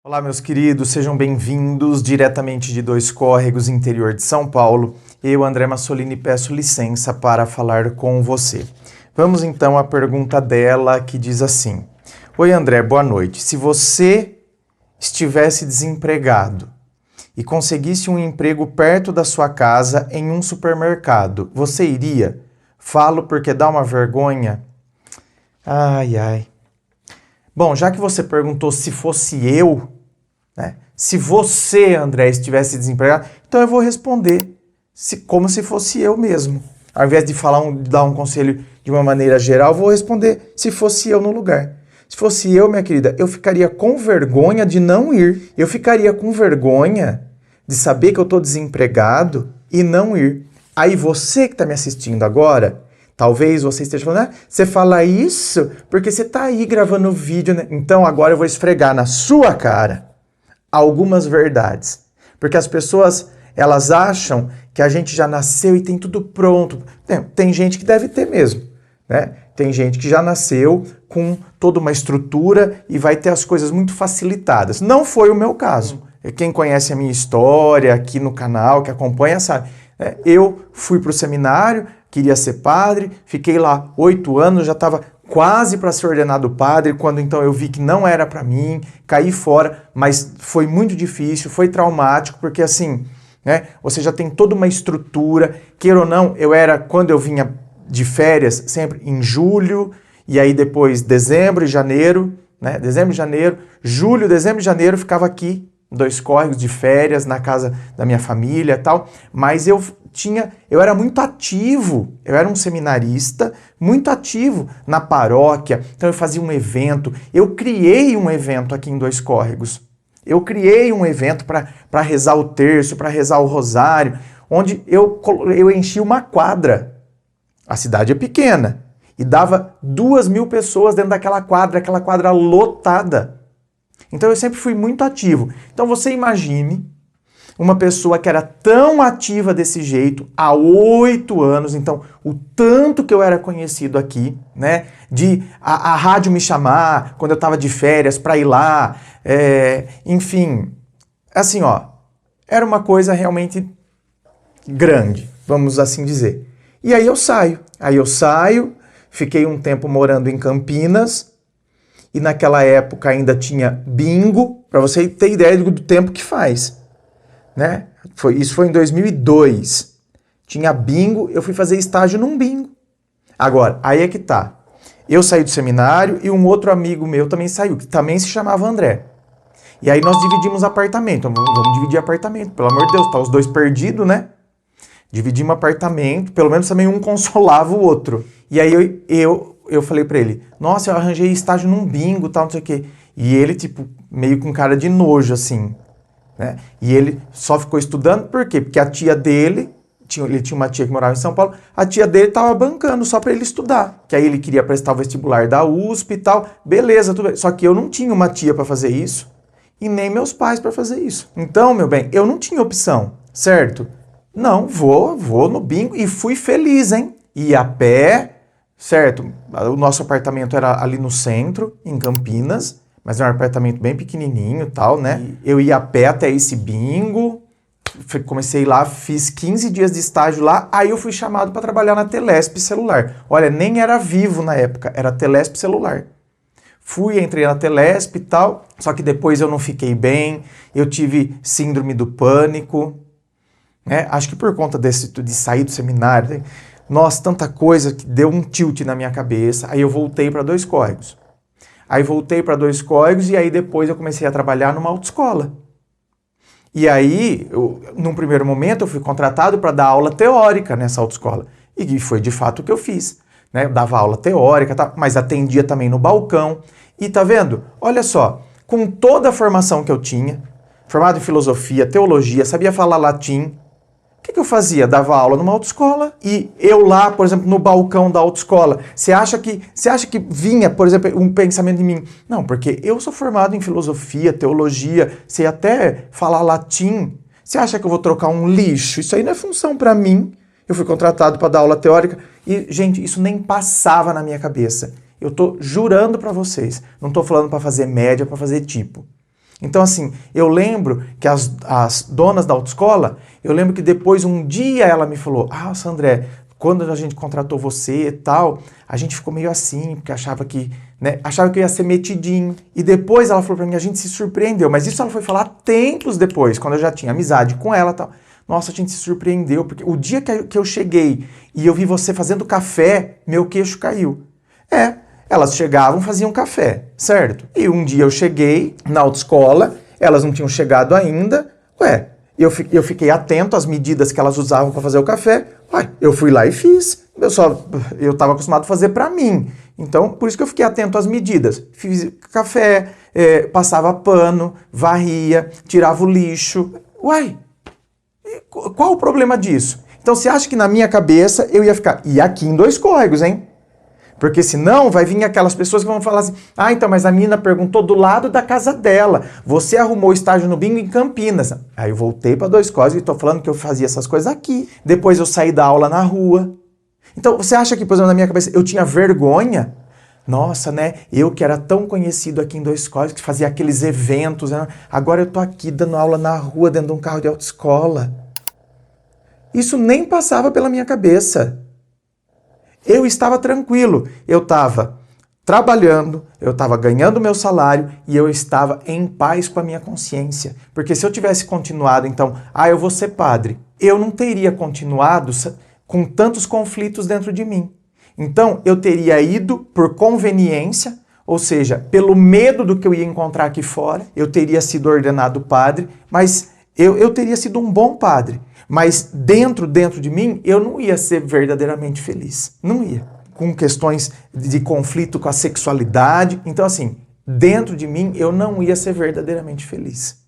Olá, meus queridos, sejam bem-vindos diretamente de Dois Córregos, interior de São Paulo. Eu, André Massolini, peço licença para falar com você. Vamos então à pergunta dela, que diz assim: Oi, André, boa noite. Se você estivesse desempregado e conseguisse um emprego perto da sua casa em um supermercado, você iria? Falo porque dá uma vergonha. Ai, ai. Bom, já que você perguntou se fosse eu, né? Se você, André, estivesse desempregado, então eu vou responder como se fosse eu mesmo. Ao invés de dar um conselho de uma maneira geral, eu vou responder se fosse eu no lugar. Se fosse eu, minha querida, eu ficaria com vergonha de não ir. Eu ficaria com vergonha de saber que eu estou desempregado e não ir. Aí você que está me assistindo agora, talvez você esteja falando, você fala isso porque você está aí gravando vídeo, né? Então agora eu vou esfregar na sua cara algumas verdades. Porque as pessoas, elas acham que a gente já nasceu e tem tudo pronto. Tem gente que deve ter mesmo, né? Tem gente que já nasceu com toda uma estrutura e vai ter as coisas muito facilitadas. Não foi o meu caso. Quem conhece a minha história aqui no canal, que acompanha, sabe. Eu fui para o seminário, queria ser padre, fiquei lá 8 anos, já estava quase para ser ordenado padre, quando então eu vi que não era para mim, caí fora, mas foi muito difícil, foi traumático, porque assim, né, você já tem toda uma estrutura, queira ou não, quando eu vinha de férias, sempre em julho, e aí depois dezembro e janeiro, né, dezembro e janeiro, julho, dezembro e janeiro, ficava aqui, Dois Córregos de férias, na casa da minha família e tal, mas eu era muito ativo, eu era um seminarista muito ativo na paróquia, então eu fazia um evento, eu criei um evento aqui em Dois Córregos, eu criei um evento para rezar o terço, para rezar o rosário, onde eu enchi uma quadra, a cidade é pequena, e dava 2.000 pessoas dentro daquela quadra, aquela quadra lotada. Então eu sempre fui muito ativo. Então você imagine uma pessoa que era tão ativa desse jeito há 8 anos, então o tanto que eu era conhecido aqui, né? De a rádio me chamar quando eu estava de férias para ir lá, enfim, assim, ó, era uma coisa realmente grande, vamos assim dizer. E aí eu saio, fiquei um tempo morando em Campinas, e naquela época ainda tinha bingo, para você ter ideia do tempo que faz, né? Isso foi em 2002. Tinha bingo, eu fui fazer estágio num bingo. Agora, aí é que tá. Eu saí do seminário e um outro amigo meu também saiu, que também se chamava André. E aí nós dividimos apartamento. Vamos dividir apartamento, pelo amor de Deus, tá os dois perdidos, né? Dividimos apartamento, pelo menos também um consolava o outro. E aí eu falei pra ele, nossa, eu arranjei estágio num bingo, tal, não sei o quê. E ele, tipo, meio com cara de nojo, assim, né? E ele só ficou estudando, por quê? Porque a tia dele, ele tinha uma tia que morava em São Paulo, a tia dele tava bancando só pra ele estudar. Que aí ele queria prestar o vestibular da USP e tal, beleza, tudo bem. Só que eu não tinha uma tia pra fazer isso, e nem meus pais pra fazer isso. Então, meu bem, eu não tinha opção, certo? Não, vou no bingo e fui feliz, hein? Ia a pé, certo? O nosso apartamento era ali no centro, em Campinas, mas era um apartamento bem pequenininho e tal, né? Eu ia a pé até esse bingo, comecei lá, fiz 15 dias de estágio lá, aí eu fui chamado para trabalhar na Telesp celular. Olha, nem era Vivo na época, era Telesp celular. Entrei na Telesp e tal, só que depois eu não fiquei bem, eu tive síndrome do pânico, né? Acho que por conta de sair do seminário, nossa, tanta coisa que deu um tilt na minha cabeça, aí eu voltei para Dois Córregos. E aí depois eu comecei a trabalhar numa autoescola. E aí, num primeiro momento, eu fui contratado para dar aula teórica nessa autoescola. E foi de fato o que eu fiz, né? Eu dava aula teórica, tá? Mas atendia também no balcão. E tá vendo? Olha só, com toda a formação que eu tinha, formado em filosofia, teologia, sabia falar latim, o que eu fazia? Dava aula numa autoescola e eu lá, por exemplo, no balcão da autoescola, você acha que vinha, por exemplo, um pensamento em mim? Não, porque eu sou formado em filosofia, teologia, sei até falar latim. Você acha que eu vou trocar um lixo? Isso aí não é função para mim. Eu fui contratado para dar aula teórica e, gente, isso nem passava na minha cabeça. Eu tô jurando para vocês, não tô falando para fazer média, para fazer tipo. Então, assim, eu lembro que as donas da autoescola, eu lembro que depois, um dia, ela me falou, André, quando a gente contratou você e tal, a gente ficou meio assim, porque achava que eu ia ser metidinho. E depois ela falou pra mim, a gente se surpreendeu. Mas isso ela foi falar tempos depois, quando eu já tinha amizade com ela e tal. Nossa, a gente se surpreendeu, porque o dia que eu cheguei e eu vi você fazendo café, meu queixo caiu. Elas chegavam, faziam café, certo? E um dia eu cheguei na autoescola, elas não tinham chegado ainda, eu fiquei atento às medidas que elas usavam para fazer o café, eu fui lá e fiz. Eu estava acostumado a fazer para mim, então por isso que eu fiquei atento às medidas. Fiz café, passava pano, varria, tirava o lixo. Qual o problema disso? Então você acha que na minha cabeça eu ia ficar, e aqui em Dois Córregos, hein? Porque senão vai vir aquelas pessoas que vão falar assim, então, mas a menina perguntou do lado da casa dela, você arrumou estágio no bingo em Campinas. Aí eu voltei para Dois Córregos e estou falando que eu fazia essas coisas aqui. Depois eu saí da aula na rua. Então você acha que, por exemplo, na minha cabeça eu tinha vergonha? Nossa, né? Eu que era tão conhecido aqui em Dois Córregos, que fazia aqueles eventos, né? Agora eu tô aqui dando aula na rua, dentro de um carro de autoescola. Isso nem passava pela minha cabeça. Eu estava tranquilo, eu estava trabalhando, eu estava ganhando meu salário e eu estava em paz com a minha consciência. Porque se eu tivesse continuado, então, eu vou ser padre, eu não teria continuado com tantos conflitos dentro de mim. Então, eu teria ido por conveniência, ou seja, pelo medo do que eu ia encontrar aqui fora, eu teria sido ordenado padre, mas eu teria sido um bom padre. Mas dentro de mim, eu não ia ser verdadeiramente feliz. Não ia. Com questões de conflito com a sexualidade. Então, assim, dentro de mim, eu não ia ser verdadeiramente feliz.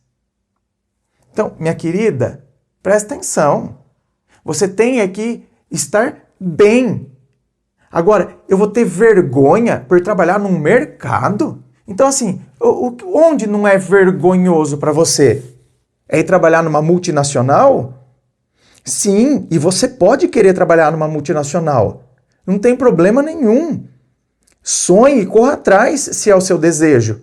Então, minha querida, presta atenção. Você tem que estar bem. Agora, eu vou ter vergonha por trabalhar num mercado? Então, assim, onde não é vergonhoso para você? É ir trabalhar numa multinacional? Sim, e você pode querer trabalhar numa multinacional. Não tem problema nenhum. Sonhe e corra atrás se é o seu desejo.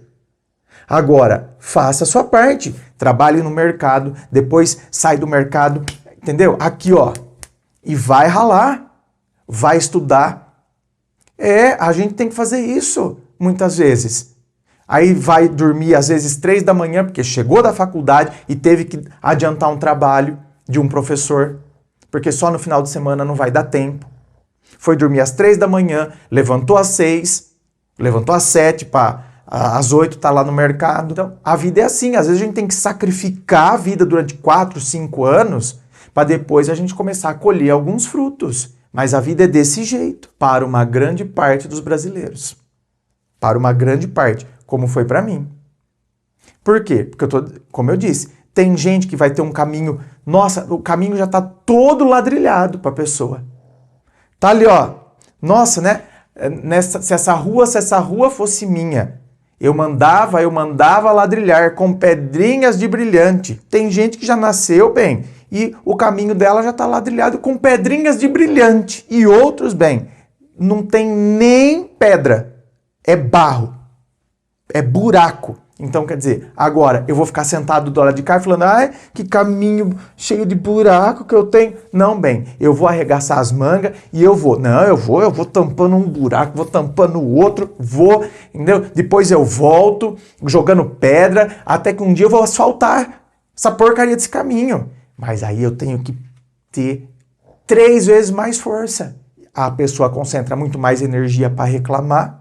Agora, faça a sua parte. Trabalhe no mercado, depois sai do mercado, entendeu? Aqui, e vai ralar, vai estudar. A gente tem que fazer isso muitas vezes. Aí vai dormir às vezes 3 da manhã, porque chegou da faculdade e teve que adiantar um trabalho de um professor, porque só no final de semana não vai dar tempo. Foi dormir às 3 da manhã, levantou às 6, levantou às 7, às 8 tá lá no mercado. Então, a vida é assim, às vezes a gente tem que sacrificar a vida durante 4, 5 anos, para depois a gente começar a colher alguns frutos. Mas a vida é desse jeito, para uma grande parte dos brasileiros. Para uma grande parte, como foi para mim. Por quê? Porque como eu disse, tem gente que vai ter um caminho, nossa, o caminho já está todo ladrilhado para a pessoa. Tá ali, nossa, né? Se essa rua fosse minha, eu mandava ladrilhar com pedrinhas de brilhante. Tem gente que já nasceu bem e o caminho dela já está ladrilhado com pedrinhas de brilhante. E outros, não tem nem pedra, é barro, é buraco. Então, quer dizer, agora eu vou ficar sentado do lado de cá falando, que caminho cheio de buraco que eu tenho. Não, eu vou arregaçar as mangas e eu vou tampando um buraco, vou tampando o outro, entendeu? Depois eu volto jogando pedra, até que um dia eu vou asfaltar essa porcaria desse caminho. Mas aí eu tenho que ter 3 vezes mais força. A pessoa concentra muito mais energia para reclamar,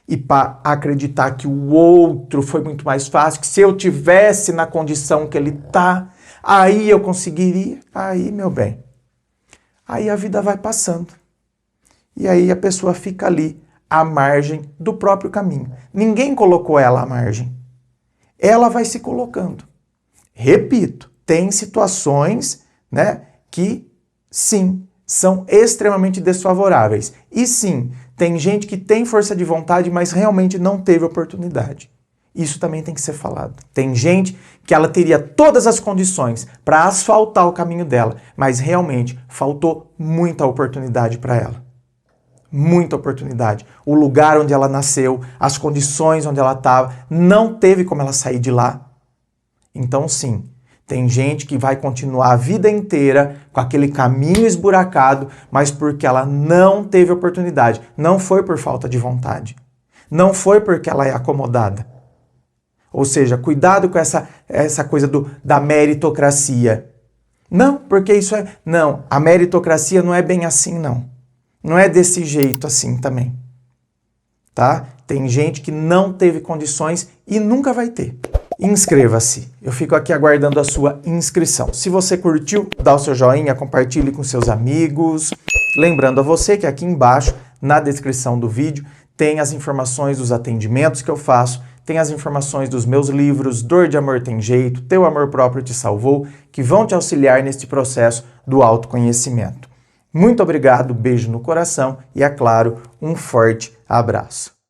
e para acreditar que o outro foi muito mais fácil, que se eu tivesse na condição que ele está, aí eu conseguiria. Aí, meu bem, aí a vida vai passando. E aí a pessoa fica ali, à margem do próprio caminho. Ninguém colocou ela à margem. Ela vai se colocando. Repito, tem situações, que sim, são extremamente desfavoráveis. E sim, tem gente que tem força de vontade, mas realmente não teve oportunidade. Isso também tem que ser falado. Tem gente que ela teria todas as condições para asfaltar o caminho dela, mas realmente faltou muita oportunidade para ela. muita oportunidade. O lugar onde ela nasceu, as condições onde ela estava, não teve como ela sair de lá. Então, sim, tem gente que vai continuar a vida inteira com aquele caminho esburacado, mas porque ela não teve oportunidade. Não foi por falta de vontade. Não foi porque ela é acomodada. Ou seja, cuidado com essa coisa da meritocracia. Não, porque isso é... Não, a meritocracia não é bem assim, não. Não é desse jeito assim também. Tá? Tem gente que não teve condições e nunca vai ter. Inscreva-se. Eu fico aqui aguardando a sua inscrição. Se você curtiu, dá o seu joinha, compartilhe com seus amigos. Lembrando a você que aqui embaixo, na descrição do vídeo, tem as informações dos atendimentos que eu faço, tem as informações dos meus livros, Dor de Amor Tem Jeito, Teu Amor Próprio Te Salvou, que vão te auxiliar neste processo do autoconhecimento. Muito obrigado, beijo no coração e, é claro, um forte abraço.